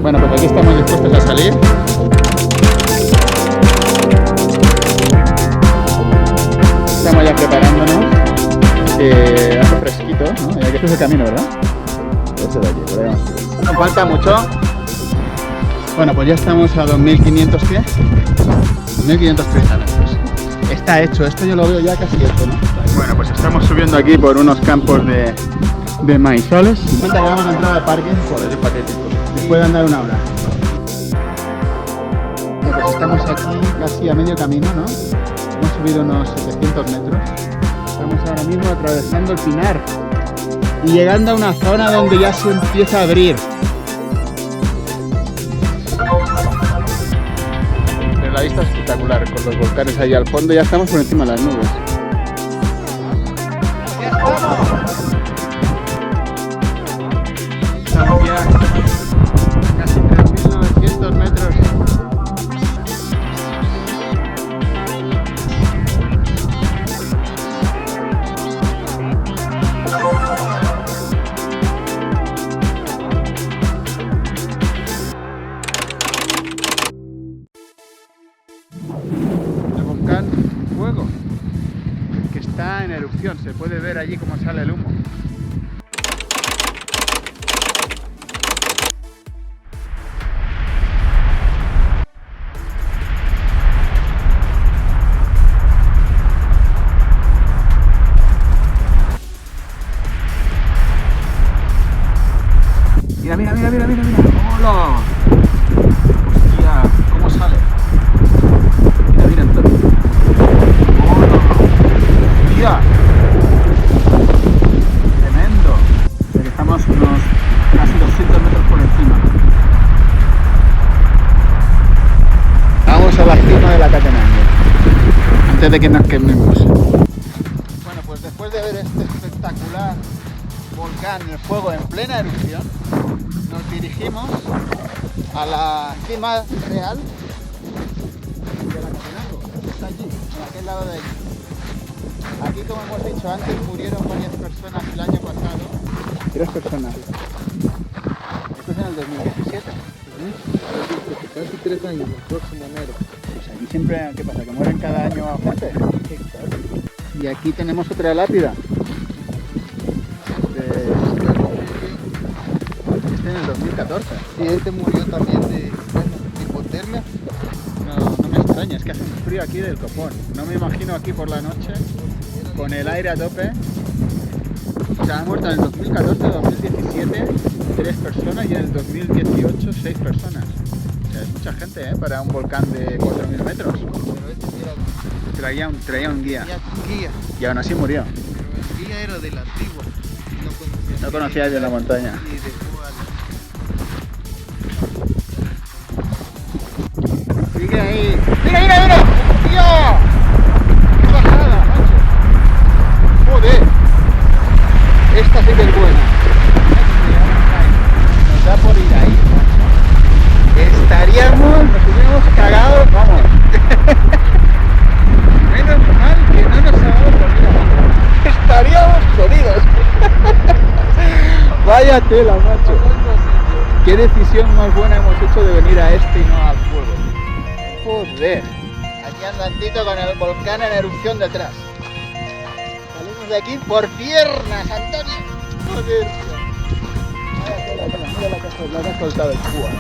Bueno, pues aquí estamos dispuestos a salir. Estamos ya preparándonos. Hace fresquito, ¿no? Y aquí es el camino, ¿verdad? Ese de aquí, por ahí vamos. ¿Nos falta mucho? Bueno, pues ya estamos a 2500 pies. 1530 metros. Está hecho, esto yo lo veo ya casi hecho, ¿no? Bueno, pues estamos subiendo aquí por unos campos de maízoles. Cuenta que vamos a entrar al parque. Joder, es patético. Después de andar una hora. Bueno, pues estamos aquí casi a medio camino, ¿no? Hemos subido unos 700 metros. Estamos ahora mismo atravesando el Pinar y llegando a una zona donde ya se empieza a abrir. Pero la vista es espectacular, con los volcanes ahí al fondo. Ya estamos por encima de las nubes. ¡Ya estamos! Estamos ya a casi 3.900 metros. El volcán Fuego, que está en erupción, se puede ver allí cómo sale el humo. Mira, mira, mira, mira, mira, mira. ¡Hola! Hostia, ¿cómo sale? Mira, mira, Antonio. ¡Hola! ¡Hostia! Tremendo. Estamos unos casi 200 metros por encima. Vamos a la cima de la Catenango, antes de que nos quememos. Bueno, pues después de ver este espectacular volcán en fuego en plena erupción, nos dirigimos a la cima real de la Catenango, que está allí, en aquel lado de allí. Aquí, como hemos dicho antes, murieron varias personas el año pasado. 3 personas. Esto es en el 2017. Casi 3 años, el próximo enero. Pues aquí siempre, ¿qué pasa? ¿Que mueren cada año gente? Y aquí tenemos otra lápida. Este en el 2014. Sí, este murió también de hipotermia. No me extraña, es que hace un frío aquí del copón. No me imagino aquí por la noche, con el aire a tope. O sea, han muerto en el 2014, 2017, 3 personas y en el 2018, 6 personas. O sea, es mucha gente, ¿eh? Para un volcán de 4.000 metros. Pero este era Traía un guía. guía. Y aún así murió. Pero el guía era de la antigua. No conocía bien la montaña. Y dejó al... Sigue ahí. ¡Mira, mira, mira! ¡Hostia! ¡Qué bajada, macho! ¡Joder! Esta sí que es buena. Nos da por ir ahí, macho. Nos hubiéramos cagado, vamos. Menos mal que no nos ha dado por ir abajo. Estaríamos jodidos. Vaya tela, macho. ¿Qué decisión más buena hemos hecho de venir a este y no al fuego? Joder. Aquí andandito con el volcán en erupción detrás. Salimos de aquí por piernas, Antonio. Joder. Vaya tela, mira la que ha soltado el púa.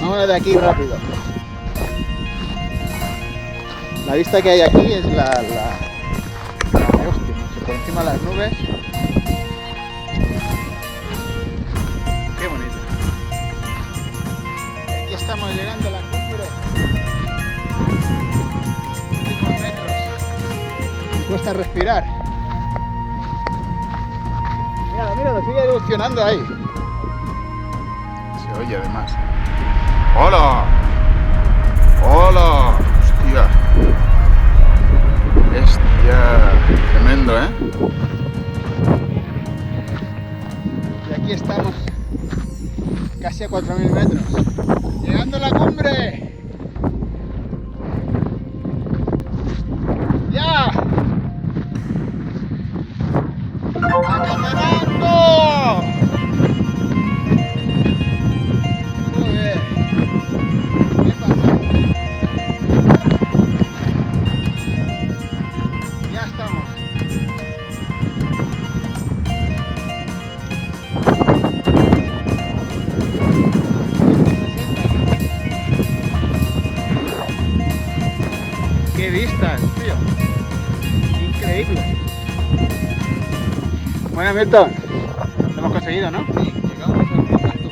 Vámonos de aquí rápido. La vista que hay aquí es la hostia, por encima de las nubes. Qué bonito. Aquí estamos llegando a la cumbre. Últimos metros. Me cuesta respirar. Mira, sigue erupcionando ahí. Se oye además. ¡Hola! ¡Hola! ¡Hostia! Bestia. Tremendo, ¿eh? Y aquí estamos, casi a 4.000 metros. ¡Llegando a la cumbre! ¡Ya! ¡A Catenango! Milton, lo hemos conseguido, ¿no? Sí, llegamos al punto alto.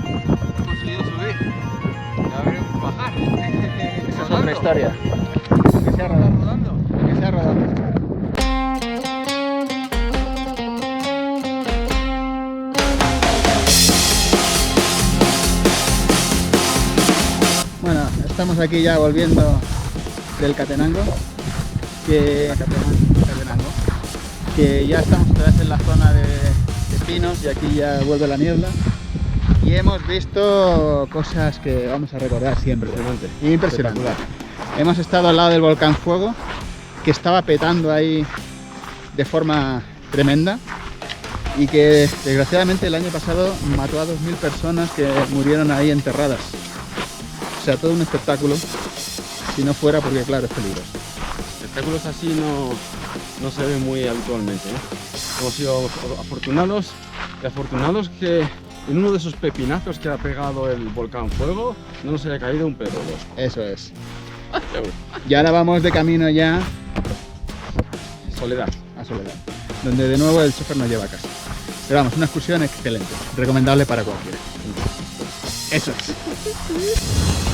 Hemos conseguido subir. Ya veremos bajar. Esa es otra historia. Que sea rodando. Rodando. Que sea rodando. Bueno, estamos aquí ya volviendo del Catenango, que ya estamos otra vez en la zona de pinos y aquí ya vuelve la niebla y hemos visto cosas que vamos a recordar siempre. Impresionante. Hemos estado al lado del volcán Fuego, que estaba petando ahí de forma tremenda y que desgraciadamente el año pasado mató a 2000 personas que murieron ahí enterradas. O sea, todo un espectáculo, si no fuera porque, claro, es peligroso. Espectáculos así no se ven muy habitualmente, ¿no? Hemos sido afortunados que en uno de esos pepinazos que ha pegado el volcán Fuego no nos haya caído un pedo. Eso es. Y ahora vamos de camino ya Soledad. a Soledad, donde de nuevo el chofer nos lleva a casa. Pero vamos, una excursión excelente, recomendable para cualquiera. Eso es.